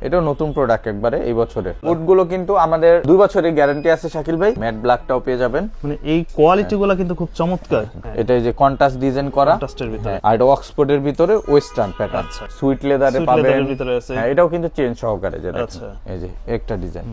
এটাও নতুন প্রোডাক্ট একবারে এই বছরের। বুটগুলো কিন্তু আমাদের 2 বছরের গ্যারান্টি আছে শাকিল ভাই। ম্যাট ব্ল্যাকটাও পেয়ে যাবেন। মানে এই কোয়ালিটি গুলো কিন্তু খুব চমৎকার। এটা এই যে কন্ট্রাস্ট ডিজাইন করা, কন্ট্রাস্টের ভিতরে, আর এটা অক্সফোর্ডের ভিতরে ওয়েস্টার্ন প্যাটার্ন, সুইট লেদারে পাবেন। হ্যাঁ, এটাও কিন্তু চেন সহকারে যেটা। এই যে একটা ডিজাইন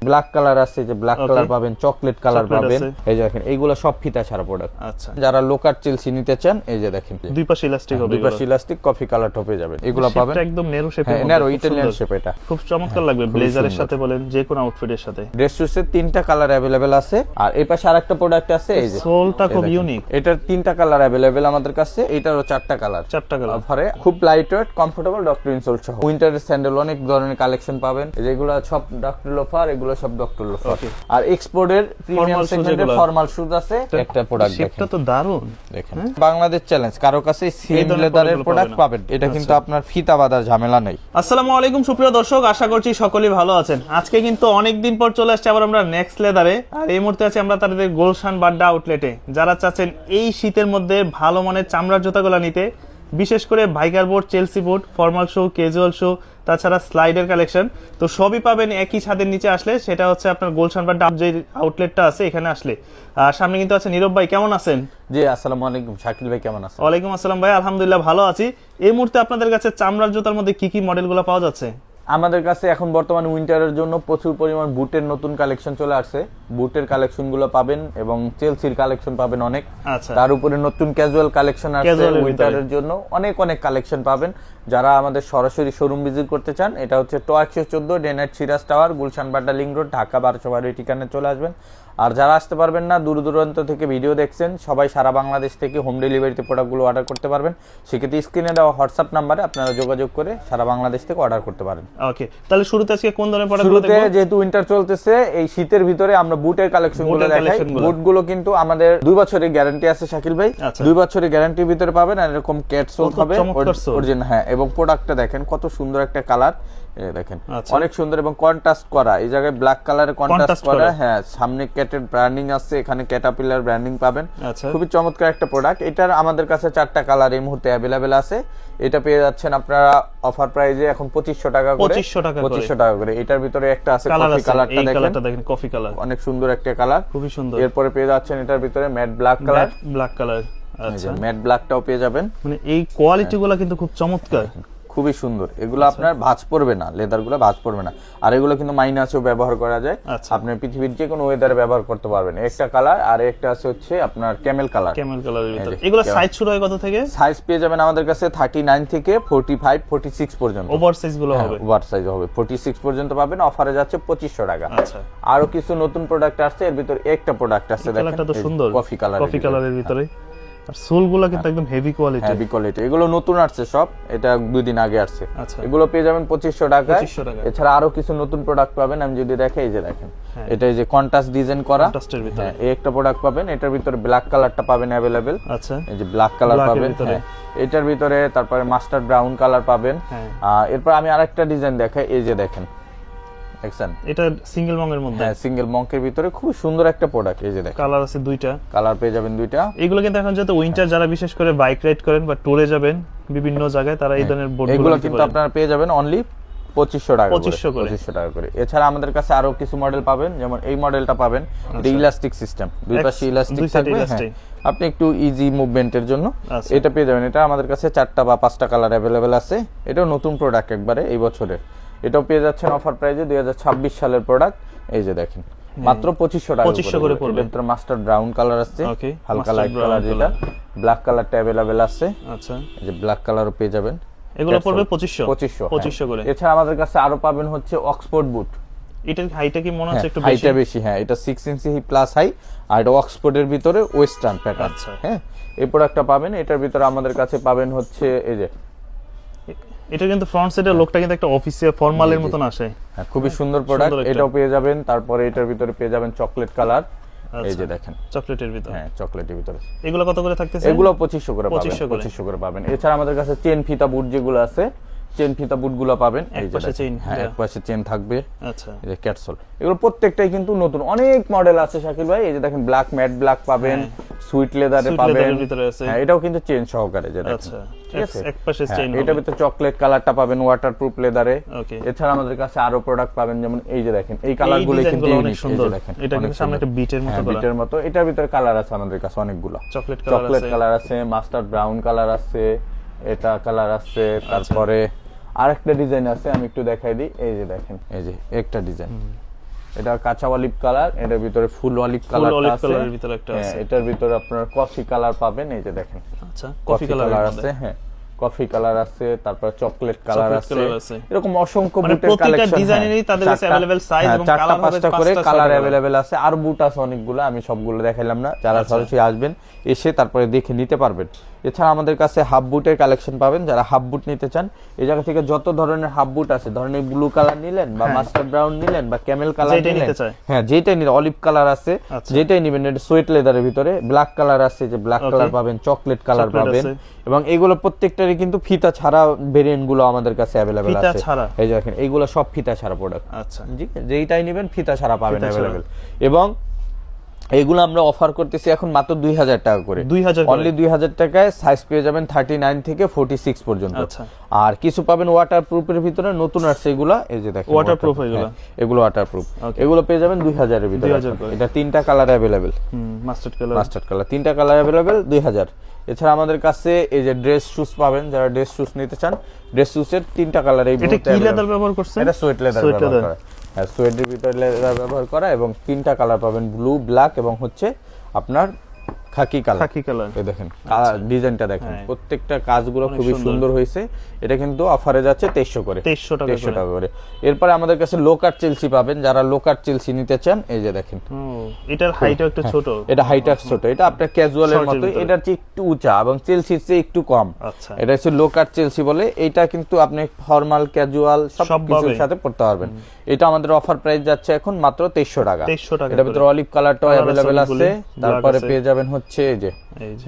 ব্ল্যাক কালার আছে, যে ব্ল্যাক কালার পাবেন, চকলেট কালার পাবেন। এই যে দেখেন এইগুলো সব ফিতা ছাড়া প্রোডাক্ট। আচ্ছা, যারা লোকার চেলসি নিতে চান এই যে দেখেন দুই পাশে ইলাস্টিক হবে, দুই পাশে ইলাস্টিক কফি কালার টপে যাবেন। এগুলো পাবেন একদম নেরো শেপে, হ্যাঁ নেরো ইতালিয়ান শেপ। এটা খুব চমৎকার লাগবে ব্লেজারের সাথে বলেন, যে কোনো আউটফিটের সাথে। ড্রেস শুজের 3টা কালার अवेलेबल আছে। আর এই পাশে আরেকটা প্রোডাক্ট আছে, এই যে সোলটা খুব ইউনিক। এটার 3টা কালার अवेलेबल আমাদের কাছে। এটারও 4টা কালার, 4টা কালার অফারে। খুব light weight, comfortable, doctor insole সহ। উইন্টারের স্যান্ডেল অনেক ধরনের কালেকশন পাবেন। যেগুলো সব ডক্টর লোফার, এগুলো সব ডক্টর লোফার। আর এক্সপোর্টের প্রিমিয়াম সেগমেন্টের ফর্মাল শুজ আছে। একটা প্রোডাক্ট দেখেন, এটা তো দারুণ। দেখেন বাংলাদেশ চ্যালেঞ্জ, কারো কাছে সেম লেদারের প্রোডাক্ট পাবেন। এটা কিন্তু আপনার ফিতা বাঁধার ঝামেলা নেই। আসসালামু আলাইকুম সুপ্রিয় দর্শক, আশা করছি সকলেই ভালো আছেন। আজকে কিন্তু অনেকদিন পর চলে আসছে আবার আমরা নেক্সট লেদারে। আর এই মুহূর্তে আছে আমরা তাদের গুলশান বাড্ডা আউটলেটে। যারা চাচ্ছেন এই শীতের মধ্যে ভালো মানের চামড়ার জুতাগুলো নিতে, বিশেষ করে biker boot, Chelsea boot, formal shoe, casual shoe, তাছাড়া স্লাইডের কালেকশন, তো সবই পাবেন একই ছাদের নিচে আসলে। সেটা হচ্ছে আপনার গুলশান বাড্ডা যে আউটলেটটা আছে এখানে আসলে। আর সামনে কিন্তু আছে নীরব ভাই, কেমন আছেন? জি আসসালামু আলাইকুম। শাকিল ভাই কেমন আছেন? ওয়ালাইকুম আসসালাম ভাই, আলহামদুলিল্লাহ ভালো আছি। এই মুহূর্তে আপনাদের কাছে চামড়ার জুতার মধ্যে কি কি মডেলগুলো পাওয়া যাচ্ছে? আমাদের কাছে এখন বর্তমানে উইন্টারের জন্য প্রচুর পরিমাণ বুটের নতুন কালেকশন চলে আসছে। বুটের কালেকশন গুলো পাবেন এবং চেলসির কালেকশন পাবেন অনেক। আচ্ছা, তার উপরে নতুন ক্যাজুয়াল কালেকশন আসছে উইন্টারের জন্য, অনেক কালেকশন পাবেন। যারা আমাদের সরাসরি শোরুম ভিজিট করতে চান, এটা হচ্ছে ট 114 day night Siraj tower, Gulshan Badda link road, Dhaka 1212 এই ঠিকানায় চলে আসবেন। আর যারা আসতে পারবেন না, দূর দূরান্ত থেকে ভিডিও দেখছেন, সবাই সারা বাংলাদেশ থেকে হোম ডেলিভারিতে প্রোডাক্টগুলো অর্ডার করতে পারবেন। সেক্ষেত্রে স্ক্রিনে দেওয়া হোয়াটসঅ্যাপ নাম্বারে আপনারা যোগাযোগ করে সারা বাংলাদেশ থেকে অর্ডার করতে পারেন। ওকে, তাহলে শুরুতে আজকে কোন ধরনের প্রোডাক্টগুলো দেখব? শুরুতে যেহেতু উইন্টার চলতেছে, এই শীতের ভিতরে আমরা বুটের কালেকশনগুলো দেখাই। বুটগুলো কিন্তু আমাদের 2 বছরের গ্যারান্টি আছে শাকিল ভাই। 2 বছরের গ্যারান্টির ভিতরে পাবেন। আর এরকম ক্যাট সোল হবে অরিজিনাল। হ্যাঁ, এবং প্রোডাক্টটা দেখেন কত সুন্দর একটা কালার, দেখেন অনেক সুন্দর এবং কন্ট্রাস্ট করা। এই জায়গায় ব্ল্যাক কালারের কন্ট্রাস্ট করা। হ্যাঁ, সামনে ক্যাটের ব্র্যান্ডিং আছে, এখানে ক্যাটাপিলার ব্র্যান্ডিং পাবেন। খুবই চমৎকার একটা প্রোডাক্ট। এটার আমাদের কাছে 4টা কালার এই মুহূর্তে अवेलेबल আছে। এটা পেয়ে যাচ্ছেন আপনারা অফার প্রাইজে এখন 2500 টাকা করে। 2500 টাকা করে। এটার ভিতরে একটা আছে কফি কালারটা, দেখেন কফি কালার, অনেক সুন্দর একটা কালার, খুবই সুন্দর। এরপরে পেয়ে যাচ্ছেন এটার ভিতরে ম্যাট ব্ল্যাক কালার। আচ্ছা, ম্যাট ব্ল্যাকটাও পেয়ে যাবেন। মানে এই কোয়ালিটি গুলো কিন্তু খুব চমৎকার, খুবই সুন্দর। এগুলো আপনার ভাঁজ পড়বে না, লেদার গুলো ভাঁজ পড়বে না। আর এগুলো কিন্তু মাইনাসেও ব্যবহার করা যায়। আপনার পৃথিবীর যে কোনো ওয়েদারে ব্যবহার করতে পারবেন। একটা কালার, আর একটা আছে হচ্ছে আপনার ক্যামেল কালার। ক্যামেল কালারের ভিতরে এগুলো সাইজ শুরু হয় কত থেকে? সাইজ পেয়ে যাবেন আমাদের কাছে 39 থেকে 45 46 পর্যন্ত। ওভার সাইজ গুলো হবে, ওভার সাইজ হবে 46 পর্যন্ত পাবেন। অফারে যাচ্ছে 2500 টাকা। আচ্ছা, আরো কিছু নতুন প্রোডাক্ট আসছে। এর ভিতরে একটা প্রোডাক্ট আছে, দেখেন এটা তো সুন্দর কফি কালারের ভিতরে। আর সোলগুলো কিন্তু একদম হেভি কোয়ালিটি। এগুলো নতুন আসছে সব, এটা 2 দিন আগে আসছে। আচ্ছা, এগুলো পেয়ে যাবেন 2500 টাকায়। এছাড়া আরো কিছু নতুন প্রোডাক্ট পাবেন। আমি যদি দেখাই, এই যে দেখেন এটা এই যে কন্ট্রাস্ট ডিজাইন করা, এই একটা প্রোডাক্ট পাবেন। এটার ভিতরে ব্ল্যাক কালারটা পাবেন अवेलेबल। আচ্ছা, এই যে ব্ল্যাক কালার পাবেন। এটার ভিতরে তারপরে মাস্টার্ড ব্রাউন কালার পাবেন। এরপর আমি আরেকটা ডিজাইন দেখাই, এই যে দেখেন, এটা সিঙ্গেল মঙ্কের মধ্যে। হ্যাঁ, সিঙ্গেল মঙ্কের ভিতরে খুব সুন্দর একটা প্রোডাক্ট। এই যে দেখেন কালার আছে 2টা, কালার পেয়ে যাবেন 2টা। এগুলো কিন্তু এখন যেহেতু উইন্টার, যারা বিশেষ করে বাইক রাইড করেন বা ট্যুরে যাবেন বিভিন্ন জায়গায়, তারা এই ধরনের বোর্ডগুলো এগুলো কিন্তু আপনারা পেয়ে যাবেন অনলি 2500 টাকা করে। এছাড়া আমাদের কাছে আরো কিছু মডেল পাবেন, যেমন এই মডেলটা পাবেন। এটা ইলাস্টিক সিস্টেম, দুই পাশে ইলাস্টিক থাকবে। আপনি একটু ইজি মুভমেন্টের জন্য এটা পেয়ে যাবেন। এটা আমাদের কাছে 4টা বা 5টা কালার अवेलेबल আছে। এটাও নতুন প্রোডাক্ট একবারে এই বছরের। এটাও পেয়ে যাচ্ছেন অফার প্রাইজে, 2026 সালের প্রোডাক্ট। এই যে দেখেন মাত্র 2500 করে পড়বে। এর ভিতরে মাস্টার ব্রাউন কালার আছে, হালকা লাইট কালার, যেটা ব্ল্যাক কালারটা अवेलेबल আছে। আচ্ছা, এই যে ব্ল্যাক কালারও পেয়ে যাবেন। এগুলো পড়বে 2500 করে। এছাড়া আমাদের কাছে আরো পাবেন হচ্ছে অক্সফোর্ড বুট। এটার হাইটা কি মনে হচ্ছে একটু বেশি? হাইটা বেশি, হ্যাঁ। এটা 6 ইঞ্চি প্লাস হাই, আর এটা অক্সফোর্ডের ভিতরে ওয়েস্টার্ন প্যাটার্ন। হ্যাঁ, এই প্রোডাক্টটা পাবেন। এটার ভিতরে আমাদের কাছে পাবেন হচ্ছে এই যে, এটা কিন্তু ফ্রন্ট সাইডের লুকটা কিন্তু একটা অফিসিয়াল ফর্মালের মতন আসে। হ্যাঁ, খুবই সুন্দর প্রোডাক্ট। এটাও পেয়ে যাবেন। তারপরে এটার ভিতরে পেয়ে যাবেন চকলেট কালার। এই যে দেখেন চকলেটের ভিতরে। হ্যাঁ, চকলেটের ভিতরে। এগুলো কত করে থাকতেছে? এগুলো 2500 করে পাবেন। 2500 করে পাবেন। এছাড়া আমাদের কাছে চেন ফিতা বুট যেগুলো আছে, চেন ফিতা বুটগুলো পাবেন, এই যে একপাশে চেইন, হ্যাঁ একপাশে চেন থাকবে। আচ্ছা, এই যে ক্যাটসল, এগুলো প্রত্যেকটাই কিন্তু নতুন, অনেক মডেল আছে শাকিল ভাই। এই যে দেখেন ব্ল্যাক ম্যাট ব্ল্যাক পাবেন, সুইট লেদারে পাবেন, হ্যাঁ এটাও কিন্তু চেন সহকারে যে দেখেন। আচ্ছা, একপাশে চেইন, এটার ভিতরে চকলেট কালারটা পাবেন ওয়াটারপ্রুফ লেদারে। ওকে, এছাড়া আমাদের কাছে আরো প্রোডাক্ট পাবেন, যেমন এই যে দেখেন এই কালারগুলো কিন্তু অনেক সুন্দর। এটা কিন্তু সামনে একটা বিটের মতো করা, বিটের মতো। এটার ভিতরে কালার আছে আমাদের কাছে অনেকগুলো, চকলেট কালার আছে, মাস্টার্ড ব্রাউন কালার আছে, এটা কালার আছে, তারপরে আরেকটা ডিজাইন আছে, আমি একটু দেখাই দিই। এই যে দেখেন, এই যে একটা ডিজাইন, এটা কাঁচা অলিভ কালার, এটার ভিতরে ফুল অলিভ কালার আছে, এটার ভিতরে আপনার কফি কালার পাবেন, এই যে দেখেন। আচ্ছা, কফি কালার আছে, হ্যাঁ কফি কালার আছে, তারপর চকলেট কালার আছে, এরকম অসংখ্য বুটের প্রত্যেকটা কালেকশন, ডিজাইনেরই তাদের কাছে अवेलेबल সাইজ এবং কালার পাঁচটা করে কালার अवेलेबल আছে। আর বুট আছে অনেকগুলো, আমি সবগুলো দেখাইলাম না, যারা সরাসরি আসবেন এসে তারপরে দেখে নিতে পারবেন। এছাড়া আমাদের কাছে হাফ বুটের কালেকশন পাবেন, যারা হাফ বুট নিতে চান এই জায়গা থেকে যত ধরনের হাফ বুট আছে, ধরনের ব্লু কালার নিলেন বা মাস্টার্ড ব্রাউন নিলেন বা ক্যামেল কালার নিলেন, হ্যাঁ যেটাই নিলেন, অলিভ কালার আছে যেটাই নেবেন, এটা সোয়েট লেদারের ভিতরে ব্ল্যাক কালার আছে, যে ব্ল্যাক কালার পাবেন, চকলেট কালার পাবেন, এবং এগুলো প্রত্যেকটারই কিন্তু ফিতা ছাড়া ভেরিয়েন্ট গুলো আমাদের কাছে अवेलेबल আছে। এই যে দেখেন এইগুলো সব ফিতা ছাড়া প্রোডাক্ট। আচ্ছা, জি যেইটাই নেবেন ফিতা ছাড়া পাবেন अवेलेबल। এবং এইগুলো আমরা অফার করতেছি এখন মাত্র 2000 টাকা করে, অনলি 2000 টাকায় সাইজ পেয়ে যাবেন 39 থেকে 46 পর্যন্ত। আর কিছু পাবেন ওয়াটারপ্রুফের ভিতরে, নতুন আসছে এগুলা, এই যে দেখেন ওয়াটারপ্রুফ, এগুলো ওয়াটারপ্রুফ, এগুলো পেয়ে যাবেন 2000 এর ভিতরে। এটা তিনটা কালার अवेलेबल, মাস্টার্ড কালার তিনটা কালার अवेलेबल 2000। এছাড়া আমাদের কাছে এই যে ড্রেস শুজ পাবেন, যারা ড্রেস শুজ নিতে চান, ড্রেস শুজের তিনটা কালার। এই এটা কি লেদার ব্যবহার করছেন? এটা সোয়েট লেদার ব্যবহার করা, হ্যাঁ সোয়েটের ভিতরে লেদার ব্যবহার করা, এবং তিনটা কালার পাবেন, ব্লু, ব্ল্যাক এবং হচ্ছে আপনার খাকি কালার। এই দেখেন ডিজাইনটা দেখেন, প্রত্যেকটা কাজগুলো খুবই সুন্দর হয়েছে। এটা কিন্তু অফারে যাচ্ছে 2300 করে, 2300 টাকা করে। এরপরে আমাদের কাছে লোকার চেলসি পাবেন, যারা লোকার চেলসি নিতে চান, এই যে দেখেন এটার হাইটটা একটু ছোট, এটা হাইটটা ছোট, এটা আপনার ক্যাজুয়ালের মতো, এটার চেয়ে একটু উঁচা এবং চেলসির চেয়ে একটু কম। এটা হচ্ছে লোকার চেলসি বলে। এটা কিন্তু আপনি ফর্মাল ক্যাজুয়াল সব কিছুর সাথে পড়তে পারবেন। এটা আমাদের অফার প্রাইস যাচ্ছে এখন মাত্র 2300 টাকা। এটার ভিতরে অলিভ কালারটাও अवेलेबल আছে, তারপরে পেয়ে যাবেন হচ্ছে এই যে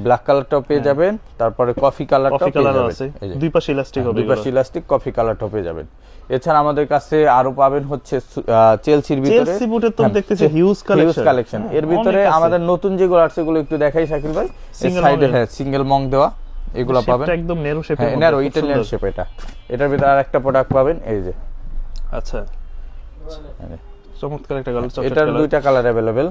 ব্ল্যাক কালারটাও পেয়ে যাবেন, তারপরে কফি কালারটাও পেয়ে যাবেন, দুই পাশে ইলাস্টিক হবে, দুই পাশে ইলাস্টিক কফি কালারটাও পেয়ে যাবেন। এছাড়া আমাদের কাছে আরো পাবেন হচ্ছে চেলসির ভিতরে, চেলসি বুটের তো দেখতেছি হিউজ কালেকশন। এর ভিতরে আমাদের নতুন যেগুলো আছে সেগুলো একটু দেখাই শাকিল ভাই। সাইডে হ্যাঁ সিঙ্গেল মং দেওয়া, এগুলো পাবেন একদম নেরো শেপের, নেরো ইটালিয়ান শেপ। এটার ভিতরে আরেকটা প্রোডাক্ট পাবেন, এই যে আচ্ছা চমৎকার একটা কালার, এটার দুইটা কালার अवेलेबल।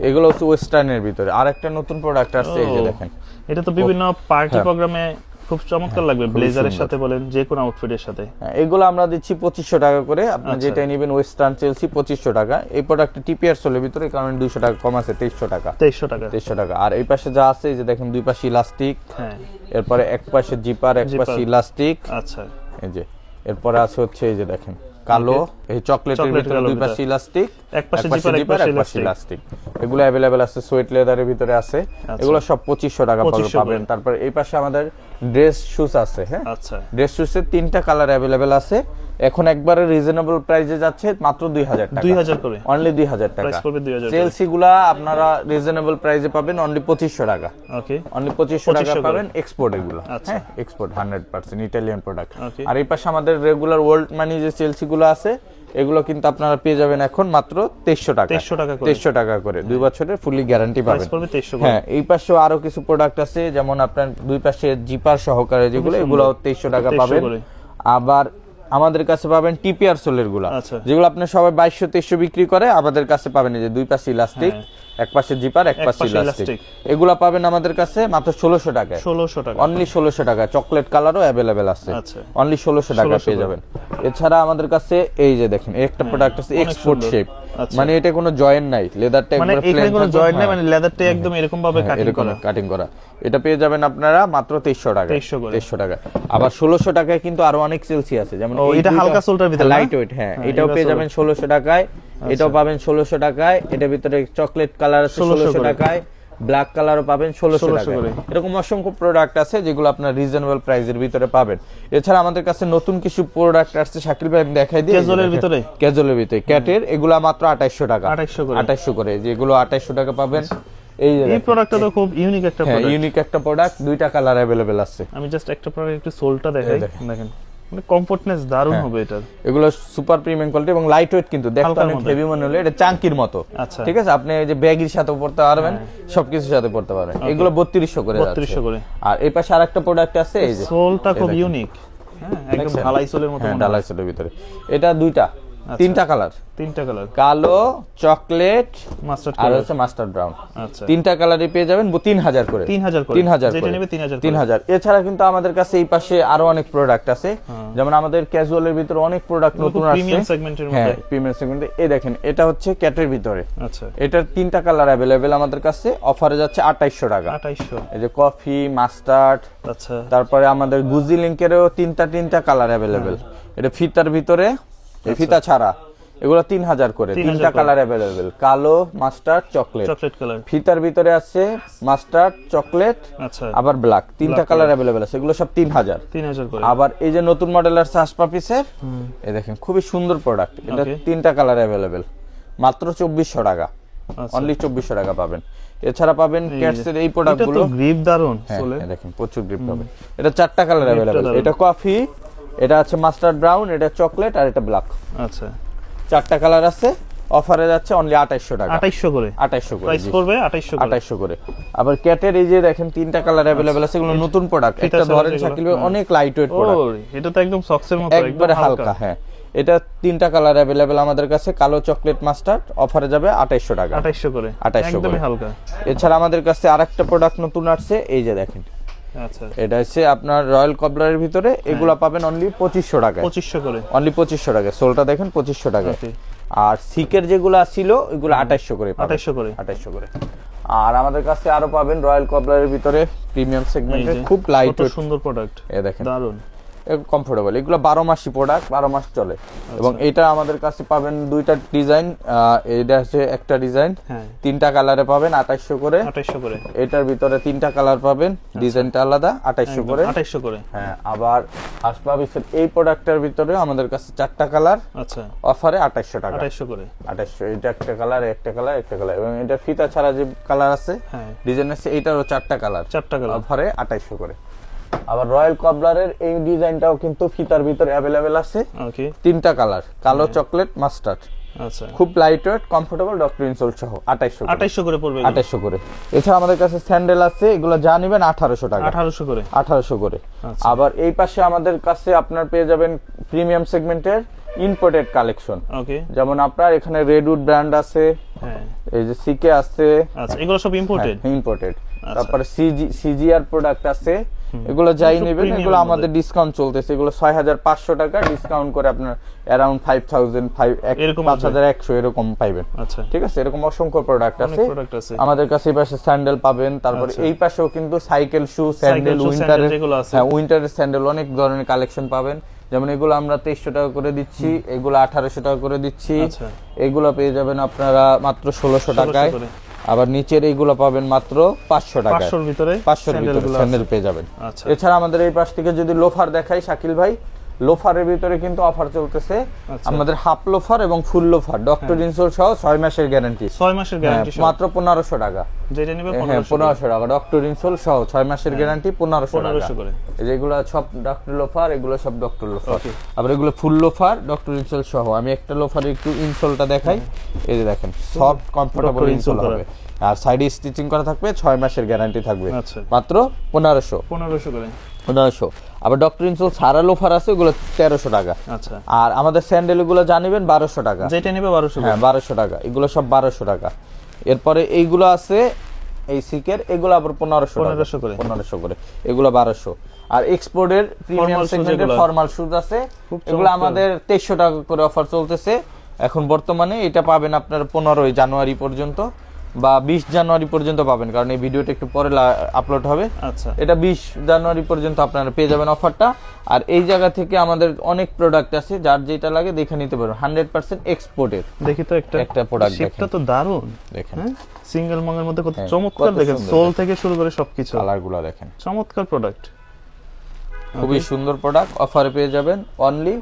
এগুলো হচ্ছে ওয়েস্টার্নের ভিতরে। আরেকটা নতুন প্রোডাক্ট আসছে, এই যে দেখেন, এটা তো বিভিন্ন পার্টি প্রোগ্রামে খুব চমৎকার লাগবে, ব্লেজারের সাথে বলেন যে কোনো আউটফিটের সাথে। এগুলো আমরা দিচ্ছি 2500 টাকা করে। আপনি যেটা নেবেন ওয়েস্টার্ন চেলসি 2500 টাকা। এই প্রোডাক্টটা টিপিআর সোলের ভিতরে, কারণ 200 টাকা কম আছে, 2300 টাকা। আর এই পাশে যা আছে, এই যে দেখেন দুই পাশে ইলাস্টিক, হ্যাঁ এরপরে এক পাশে জিপার, এক পাশে ইলাস্টিক। আচ্ছা, এই যে এরপরে আছে হচ্ছে এই যে দেখেন কালো, এই চকলেটের ভিতরে দুই পাশে ইলাস্টিক, এক পাশে জিপার, এক পাশে ইলাস্টিক। এগুলো अवेलेबल আছে, সোয়েট লেদারের ভিতরে আছে। এগুলো সব 2500 টাকা পাবেন। তারপর এই পাশে আমাদের ড্রেস শুজ আছে, হ্যাঁ আচ্ছা ড্রেস শুজের তিনটা কালার अवेलेबल আছে। এখন একবারে রিজনেবল প্রাইসে যাচ্ছে মাত্র 2000 টাকা, 2000 করে, অনলি 2000 টাকা। প্রাইস পড়বে 2000। চেলসি গুলা আপনারা রিজনেবল প্রাইসে পাবেন অনলি 2500 টাকা। ওকে, অনলি 2500 টাকা পাবেন। এক্সপোর্ট এগুলো, হ্যাঁ এক্সপোর্ট 100% ইতালিয়ান প্রোডাক্ট। আর এই পাশে আমাদের রেগুলার ওল্ড মানি যে চেলসি গুলো আছে, এগুলো কিন্তু আপনারা পেয়ে যাবেন এখন মাত্র 2300 টাকা, 2300 টাকা করে। 2 বছরের ফুলি গ্যারান্টি পাবেন। হ্যাঁ এই পাশেও আরো কিছু প্রোডাক্ট আছে, যেমন আপনার দুই পাশে জিপার সহকারে যেগুলো, এগুলো 2300 টাকা পাবেন। আবার আমাদের কাছে পাবেন টিপিআর সোলের গুলা, যেগুলো আপনি সবাই 2200-2300 বিক্রি করে, আমাদের কাছে পাবেন এই যে দুই পাশে ইলাস্টিক, এক পাশে জিপার, এক পাশে ইলাস্টিক। এগুলা পাবেন আমাদের কাছে মাত্র 1600 টাকায়, অনলি 1600 টাকা। চকলেট কালারও अवेलेबल আছে, অনলি 1600 টাকা পেয়ে যাবেন। এছাড়া আমাদের কাছে এই যে দেখেন একটা প্রোডাক্ট আছে এক্সপোর্ট শেপ, মানে এটা কোনো জয়েন্ট নাই, লেদারটা একদম প্লেন, কোনো জয়েন্ট নাই, মানে লেদারটা একদম এরকম ভাবে কাটিং করা। এটা পেয়ে যাবেন আপনারা মাত্র 2300 টাকা, 2300 টাকা। আবার 1600 টাকায় কিন্তু আরো অনেক চেলসি আছে, যেমন এটা হালকা সোলটার ভিতরে লাইট ওয়েট, হ্যাঁ এটাও পেয়ে যাবেন 1600 টাকায়। এটাও পাবেন 1600 টাকায়। এটার ভিতরে চকলেট কালার আছে 1600 টাকায়, ব্ল্যাক কালারও পাবেন 1600 টাকায়। এরকম অসংখ্য প্রোডাক্ট আছে যেগুলো আপনার রিজনেবল প্রাইসের ভিতরে পাবেন। এছাড়া আমাদের কাছে নতুন কিছু প্রোডাক্ট আসছে, শাকিল ভাই আমি দেখাই দিই। ক্যাজুয়ালের ভিতরে ক্যাটের এগুলা মাত্র 2800 টাকা, 2800 করে, যেগুলো 2800 টাকা পাবেন। এই প্রোডাক্টটা তো খুব ইউনিক একটা প্রোডাক্ট, ইউনিক একটা প্রোডাক্ট। দুইটা কালার अवेलेबल আছে। আমি জাস্ট একটা প্রোডাক্ট একটু সোলটা দেখাই, দেখেন মানে কমফোর্টনেস দারুণ হবে এটা। এগুলো সুপার প্রিমিয়াম কোয়ালিটি এবং লাইট ওয়েট, কিন্তু দেখতে অনেক হেভি মনে হলো, এটা চাঙ্কির মতো। আচ্ছা, ঠিক আছে, আপনি এই যে ব্যাগের সাথে পড়তে পারবেন, সবকিছুর সাথে পড়তে পারবেন। এগুলো 3200 করে, 3200 করে। আর এই পাশে আরেকটা প্রোডাক্ট আছে, এই যে সোলটা খুব ইউনিক, হ্যাঁ একদম ঢালাই সোলের মতো। হ্যাঁ, ঢালাই সোলের ভিতরে। এটা তিনটা কালার, কালো, চকলেট, মাস্টার্ড আর হচ্ছে মাস্টার্ড ব্রাউন। আচ্ছা, তিনটা কালারই পেয়ে যাবেন 3000 করে, 3000 করে, 3000 যেটা করে, নেবে 3000। 3000। এছাড়া কিন্তু আমাদের কাছে এই পাশে আরো অনেক প্রোডাক্ট আছে, যেমন আমাদের ক্যাজুয়ালের ভিতরে অনেক প্রোডাক্ট নতুন আসছে, প্রিমিয়াম সেগমেন্টের মধ্যে। হ্যাঁ, প্রিমিয়াম সেগমেন্টে। এই দেখেন, এটা হচ্ছে ক্যাটের ভিতরে। আচ্ছা, এটার তিনটা কালার अवेलेबल আমাদের কাছে, অফারে যাচ্ছে 2800 টাকা। 2800। এই যে কফি, মাস্টার্ড, আচ্ছা, তারপরে আমাদের গুজি লিংকেরও তিনটা কালার अवेलेबल। এটা ফিতার ভিতরে, এই ফিতা ছাড়া, এগুলো 3000 করে, তিনটা কালার अवेलेबल, কালো, মাস্টার্ড, চকলেট কালার। ফিতার ভিতরে আছে মাস্টার্ড, চকলেট, আচ্ছা, আবার ব্ল্যাক, তিনটা কালার अवेलेबल আছে, এগুলো সব 3000 করে। আবার এই যে নতুন মডেল আসছে হাসপাপিসের, এই দেখেন খুবই সুন্দর প্রোডাক্ট, এটা তিনটা কালার अवेलेबल, মাত্র 2400 টাকা, অনলি 2400 টাকা পাবেন। এছাড়া পাবেন ক্যাটসের এই প্রোডাক্টগুলো, এটা তো গ্রিপ দারুন সোলে, দেখেন প্রচুর গ্রিপ পাবেন। এটা চারটা কালার अवेलेबल, এটা কফি, এটা আছে মাস্টার্ড ব্রাউন, এটা চকলেট, আর এটা ব্ল্যাক। আচ্ছা, চারটা কালার আছে, অফারে যাচ্ছে অনলি 2800 টাকা। 2800 করে, 2800 করে প্রাইস পড়বে 2800 করে। আবার ক্যাটের এই যে দেখেন তিনটা কালার अवेलेबल আছে, এগুলো নতুন প্রোডাক্ট। একটা ধরেন শাকিল ভাই, অনেক লাইট ওয়েট প্রোডাক্ট, এটা তো একদম সক্সের মতো, একবারে হালকা। হ্যাঁ, এটা তিনটা কালার अवेलेबल আমাদের কাছে, কালো, চকলেট, মাস্টার্ড, অফারে যাবে 2800 টাকা। 2800 করে, 2800 একদমই করে হালকা। এছাড়া আমাদের কাছে আরেকটা প্রোডাক্ট নতুন আসছে, এই যে দেখেন। আচ্ছা, এটা হচ্ছে আপনার রয়্যাল কবলারের ভিতরে, এগুলা পাবেন অনলি 2500 টাকা, 2500 করে, অনলি 2500 টাকা। সোলটা দেখেন 2500 টাকা। আর সিকের যেগুলো ছিল এগুলো 2800 করে, 2800 করে। আর আমাদের কাছে আরো পাবেন রয়্যাল কবলারের ভিতরে প্রিমিয়াম সেগমেন্টে, খুব লাইট ওয়েট সুন্দর প্রোডাক্ট, এই দেখেন দারুন, কমফোর্টেবল। এগুলো 12 মাসি প্রোডাক্ট, 12 মাস চলে। এবং এটা আমাদের কাছে পাবেন দুইটা ডিজাইন, এটা হচ্ছে একটা ডিজাইন, তিনটা কালারে পাবেন 2800 করে, 2800 করে। এটার ভিতরে তিনটা কালার পাবেন, ডিজাইনটা আলাদা, 2800 করে, 2800 করে। হ্যাঁ, আবার আসবাবিসের এই প্রোডাক্টের ভিতরে আমাদের কাছে চারটা কালার, আচ্ছা, অফারে 2800 টাকা, 2800 করে, 2800। এটা একটা কালার, একটা কালার, একটা কালার, এবং এটা ফিতা ছাড়া যে কালার আছে, ডিজাইন আছে, এইটারও চারটা কালার, অফারে 2800 করে। আবার রয়্যাল কবলারের এই ডিজাইনটাও কিন্তু ফিতার ভিতরে अवेलेबल আছে, ওকে, তিনটা কালার, কালো, চকলেট, মাস্টার্ড। আচ্ছা, খুব light weight, comfortable, doctor insole সহ 2800 করে পড়বে, 2800 করে। এছাড়া আমাদের কাছে স্যান্ডেল আছে, এগুলো যা নেবেন 1800 টাকা, 1800 করে। আবার এই পাশে আমাদের কাছে আপনার পেয়ে যাবেন প্রিমিয়াম সেগমেন্টের ইম্পোর্টেড কালেকশন, ওকে, যেমন আপনার এখানে রেডউড ব্র্যান্ড আছে, হ্যাঁ, এই যে সিকে আছে, আচ্ছা, এগুলো সব ইম্পোর্টেড। তারপরে সিজিআর প্রোডাক্ট আছে, এগুলো যাই নেবেন, এগুলো আমাদের ডিসকাউন্ট চলতেছে, এগুলো 6500 টাকা ডিসকাউন্ট করে আপনার অ্যারাউন্ড 5100 এরকম পাইবেন। আচ্ছা, ঠিক আছে, এরকম অসংখ্য প্রোডাক্ট আছে আমাদের কাছে। এই পাশে স্যান্ডেল পাবেন, তারপরে এই পাশেও কিন্তু সাইকেল শু, স্যান্ডেল, উইন্টারের, হ্যাঁ, উইন্টারের স্যান্ডেল অনেক ধরনের কালেকশন পাবেন। যেমন এগুলো আমরা 2300 টাকা করে দিচ্ছি, এগুলো 1800 টাকা করে দিচ্ছি, এগুলো পেয়ে যাবেন আপনারা মাত্র 1600 টাকায়। আবার নিচের এইগুলো পাবেন মাত্র 500 টাকা, 500 এর ভিতরে স্যান্ডেল পেয়ে যাবেন। এছাড়া আমাদের এই পাশ থেকে যদি লোফার দেখাই শাকিল ভাই, লোফারের ভিতরে কিন্তু অফার চলতেছে আমাদের, হাফ লোফার এবং ফুল লোফার, ডক্টর ইনসোল সহ 6 মাসের গ্যারান্টি, 6 মাসের গ্যারান্টি মাত্র 1500 টাকা, যেটা নেবে 1500 টাকা, ডক্টর ইনসোল সহ 6 মাসের গ্যারান্টি 1500 করে। যেগুলো সব ডক্টর লোফার, এগুলো সব ডক্টর লোফার। আবার এগুলো ফুল লোফার, ডক্টর ইনসোল সহ। আমি একটা লোফারের একটু ইনসোলটা দেখাই, এই যে দেখেন, সফট কমফোর্টেবল ইনসোল হবে, আর সাইডে স্টিচিং করা থাকবে, 6 মাসের গ্যারান্টি থাকবে, মাত্র 1500 করে, 1500। আবার ডক্টর ইনসোল সারা লোফার আছে, ওগুলো 1300 টাকা। আচ্ছা, আর আমাদের স্যান্ডেল গুলো জানিবেন 1200 টাকা, যেটা নেবে 1200, হ্যাঁ 1200 টাকা, এগুলো সব 1200 টাকা। এরপরে এইগুলো আছে এই সিকের, এগুলো আবার 1500 করে, এগুলো 1200। আর এক্সপোর্টের প্রিমিয়াম সেগমেন্টের ফর্মাল শুজ আছে, এগুলো আমাদের 2300 টাকা করে অফার চলতেছে এখন বর্তমানে। এটা পাবেন আপনার 15 জানুয়ারি পর্যন্ত বা 20 জানুয়ারি পর্যন্ত পাবেন, কারণ এই ভিডিওটা একটু পরে আপলোড হবে। আচ্ছা, এটা 20 জানুয়ারি পর্যন্ত আপনারা পেয়ে যাবেন অফারটা। আর এই জায়গা থেকে আমাদের অনেক প্রোডাক্ট আছে, যার যেটা লাগে দেখে নিতে পারবেন, 100% এক্সপোর্টের। দেখি তো একটা প্রোডাক্ট, শেপটা তো দারুন, দেখেন সিঙ্গেল মঙের মধ্যে কত চমৎকার, দেখেন সোল থেকে শুরু করে সবকিছু, কালারগুলো দেখেন, চমৎকার প্রোডাক্ট, খুবই সুন্দর প্রোডাক্ট। অফারে পেয়ে যাবেন অনলি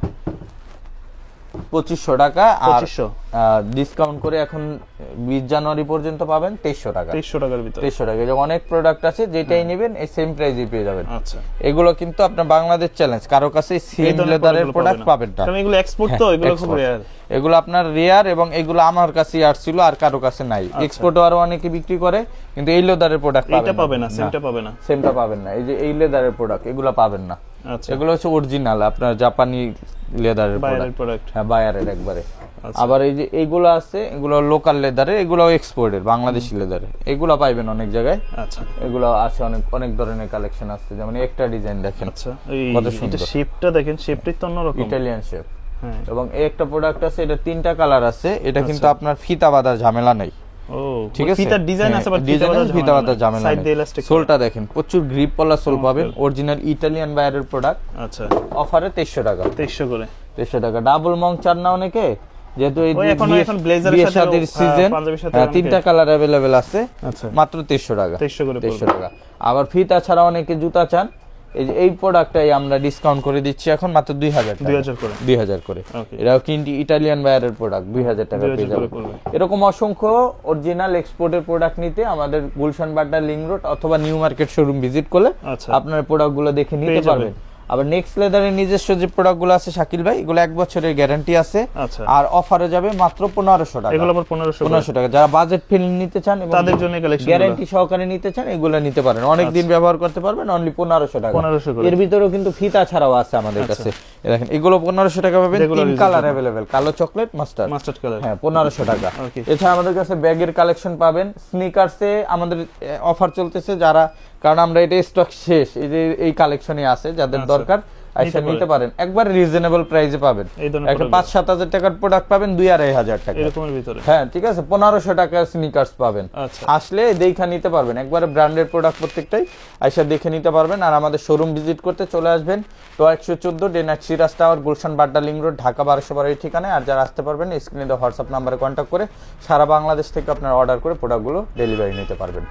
2500 টাকা, আর 2500 ডিসকাউন্ট করে এখন 20 জানুয়ারি পর্যন্ত পাবেন 2300 টাকা। 2300 টাকার ভিতরে 2300 টাকা। যে অনেক প্রোডাক্ট আছে, যেটাই নেবেন এই সেম প্রাইসে পেয়ে যাবেন। আচ্ছা, এগুলো কিন্তু আপনার বাংলাদেশ চ্যালেঞ্জ, কারো কাছে সেম লেদারের প্রোডাক্ট পাবেন না, কারণ এগুলো এক্সপোর্ট তো, এগুলো খুব রেয়ার। এগুলো আপনার রেয়ার, এবং এগুলো আমার কাছে আসছিল আর কারো কাছে নাই। এক্সপোর্টও আরো অনেকে বিক্রি করে, কিন্তু এই লেদারের প্রোডাক্ট পাবেন না, সেমটা পাবেন না, সেমটা পাবেন না। এই যে এই লেদারের প্রোডাক্ট এগুলো পাবেন না। আচ্ছা, এগুলো হচ্ছে অরিজিনাল আপনার জাপানি লেদারের প্রোডাক্ট, হ্যাঁ বায়ারের একবারে। আবার এই যে এইগুলো আছে, এগুলো লোকাল লেদারের, এগুলো এক্সপোর্টের বাংলাদেশি লেদারের, এগুলো পাইবেন অনেক জায়গায়। আচ্ছা, এগুলো আছে অনেক অনেক ধরনের কালেকশন আছে, যেমন একটা ডিজাইন দেখেন। আচ্ছা, কত এটা সুন্দর শেপটা দেখেন, শেপটাই তো অন্যরকম, ইটালিয়ান শেপ। হ্যাঁ, এবং এই একটা প্রোডাক্ট আছে, এটা 3টা কালার আছে। এটা কিন্তু আপনার ফিতা বাঁধার ঝামেলা নেই। ও ঠিক আছে, ফিতার ডিজাইন আছে, বাট ফিতা বাঁধার ঝামেলা সাইড নেই। দিয়ে ইলাস্টিক, সোলটা দেখেন, প্রচুর গ্রিপ ওয়ালা সোল পাবেন, অরিজিনাল ইটালিয়ান বায়ারের প্রোডাক্ট। আচ্ছা, অফারে 2300 টাকা। 2300 করে, 2300 টাকা। ডাবল মং চান না অনেকে, যেহেতু এই এখন ব্লেজারের সাথে সিজন, পাঞ্জাবির সাথে 3টা কালার अवेलेबल আছে। আচ্ছা, মাত্র 2300 টাকা। 2300 করে 2300 টাকা। আবার ফিতা ছাড়া অনেকে জুতা চান, এই যে এই প্রোডাক্টটাই আমরা ডিসকাউন্ট করে দিচ্ছি এখন মাত্র 2000 টাকা। 2000 করে, 2000 করে। এটাও কিন্তু ইটালিয়ান বায়ারের প্রোডাক্ট, 2000 টাকা পেয়ে যাবেন। এরকম অসংখ্য অরিজিনাল এক্সপোর্টের প্রোডাক্ট নিতে আমাদের গুলশান বাড্ডা লিংক রোড অথবা নিউ মার্কেট শোরুম ভিজিট করলে আপনার প্রোডাক্টগুলো দেখে নিতে পারবেন। আবার নেক্সট লেদারের নিজস্ব যে প্রোডাক্টগুলো আছে শাকিল ভাই, এগুলো 1 বছরের গ্যারান্টি আছে। আর অফারে যাবে মাত্র 1500 টাকা। এগুলো আবার 1500 টাকা। যারা বাজেট ফ্রেন্ডলি নিতে চান এবং তাদের জন্য কালেকশন গ্যারান্টি সহকারে নিতে চান, এগুলো নিতে পারেন, অনেক দিন ব্যবহার করতে পারবেন। অনলি 1500 টাকা। 1500 এর ভিতরেও কিন্তু ফিতা ছাড়াও আছে আমাদের কাছে। দেখেন এগুলো 1500 টাকা পাবেন, 3 কালার अवेलेबल, কালো চকলেট মাস্টার্ড কালার। হ্যাঁ 1500 টাকা। এছাড়া আমাদের কাছে ব্যাগের কালেকশন পাবেন। স্নিকার্সে আমাদের অফার চলতেছে, যারা, কারণ আমরা এটা স্টক শেষ, এই যে এই কালেকশনই আছে, যাদের দরকার আইসা নিতে পারেন। একবার রিজনেবল প্রাইসে পাবেন। একটা 5-7 টাকার প্রোডাক্ট পাবেন 2-2.5 টাকা এরকমের ভিতরে। হ্যাঁ ঠিক আছে, 1500 টাকার স্নিকার্স পাবেন। আসলে দেখে নিতে পারবেন, একবারে ব্র্যান্ডেড প্রোডাক্ট প্রত্যেকটাই, আইসা দেখে নিতে পারবেন। আর আমাদের শোরুম ভিজিট করতে চলে আসবেন তো 114 ডেনাক Siraj tower, Gulshan Badda link road, Dhaka 1212 এই ঠিকানায়। আর যারা আসতে পারবেন স্ক্রিনে দেওয়া হোয়াটসঅ্যাপ নাম্বারে কন্ট্যাক্ট করে সারা বাংলাদেশ থেকে আপনারা অর্ডার করে প্রোডাক্টগুলো ডেলিভারি নিতে পারবেন।